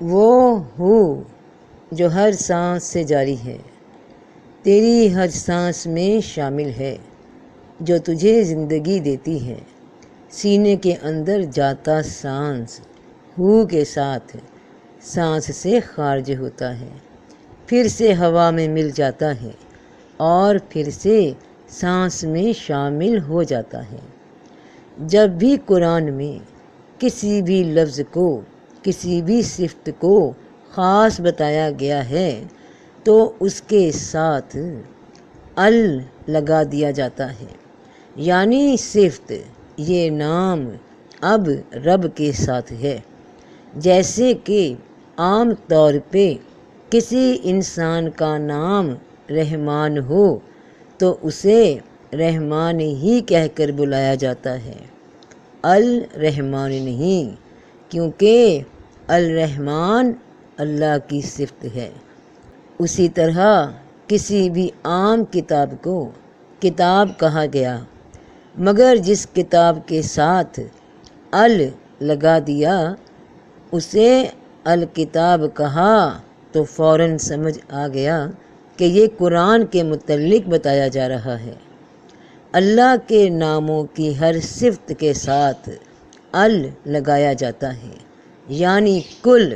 وہ ہو جو ہر سانس سے جاری ہے، تیری ہر سانس میں شامل ہے، جو تجھے زندگی دیتی ہے، سینے کے اندر جاتا سانس ہو کے ساتھ سانس سے خارج ہوتا ہے، پھر سے ہوا میں مل جاتا ہے اور پھر سے سانس میں شامل ہو جاتا ہے۔ جب بھی قرآن میں کسی بھی لفظ کو، کسی بھی صفت کو خاص بتایا گیا ہے تو اس کے ساتھ ال لگا دیا جاتا ہے، یعنی صفت یہ نام اب رب کے ساتھ ہے۔ جیسے کہ عام طور پہ کسی انسان کا نام رحمان ہو تو اسے رحمان ہی کہہ کر بلایا جاتا ہے، الرحمن نہیں، کیونکہ الرحمن اللہ کی صفت ہے۔ اسی طرح کسی بھی عام کتاب کو کتاب کہا گیا، مگر جس کتاب کے ساتھ ال لگا دیا اسے الکتاب کہا تو فوراً سمجھ آ گیا کہ یہ قرآن کے متعلق بتایا جا رہا ہے۔ اللہ کے ناموں کی ہر صفت کے ساتھ ال لگایا جاتا ہے، یعنی کل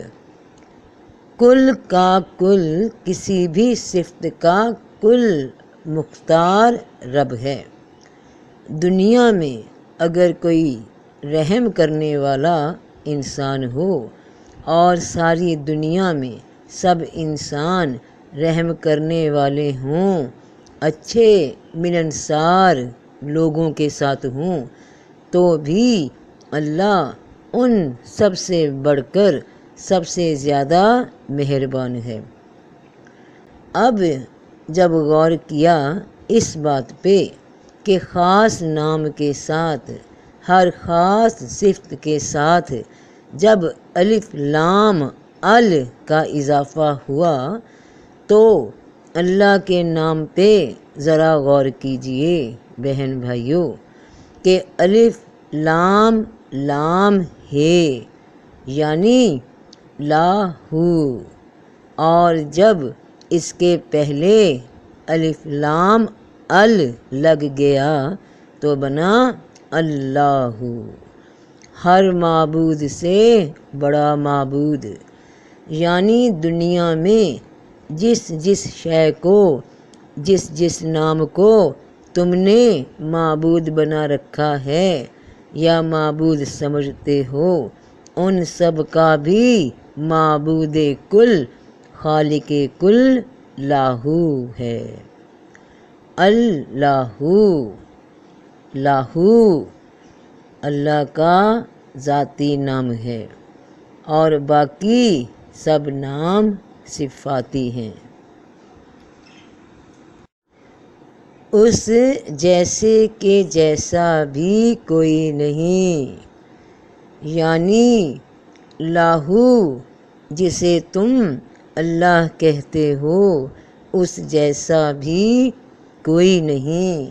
کا کل، کسی بھی صفت کا کل مختار رب ہے۔ دنیا میں اگر کوئی رحم کرنے والا انسان ہو اور ساری دنیا میں سب انسان رحم کرنے والے ہوں، اچھے ملنسار لوگوں کے ساتھ ہوں، تو بھی اللہ ان سب سے بڑھ کر سب سے زیادہ مہربان ہے۔ اب جب غور کیا اس بات پہ کہ خاص نام کے ساتھ ہر خاص صفت کے ساتھ جب الف لام ال کا اضافہ ہوا تو اللہ کے نام پہ ذرا غور کیجئے بہن بھائیوں کہ الف لام لام ہے، یعنی لاہو، اور جب اس کے پہلے الف لام ال لگ گیا تو بنا اللہ، ہر معبود سے بڑا معبود، یعنی دنیا میں جس شے کو، جس نام کو تم نے معبود بنا رکھا ہے یا معبود سمجھتے ہو، ان سب کا بھی معبود کل، خالق کل لاہو ہے۔ اللہ، لاہو اللہ کا ذاتی نام ہے اور باقی سب نام صفاتی ہیں۔ اس جیسے کہ جیسا بھی کوئی نہیں، یعنی لاہو جسے تم اللہ کہتے ہو اس جیسا بھی کوئی نہیں۔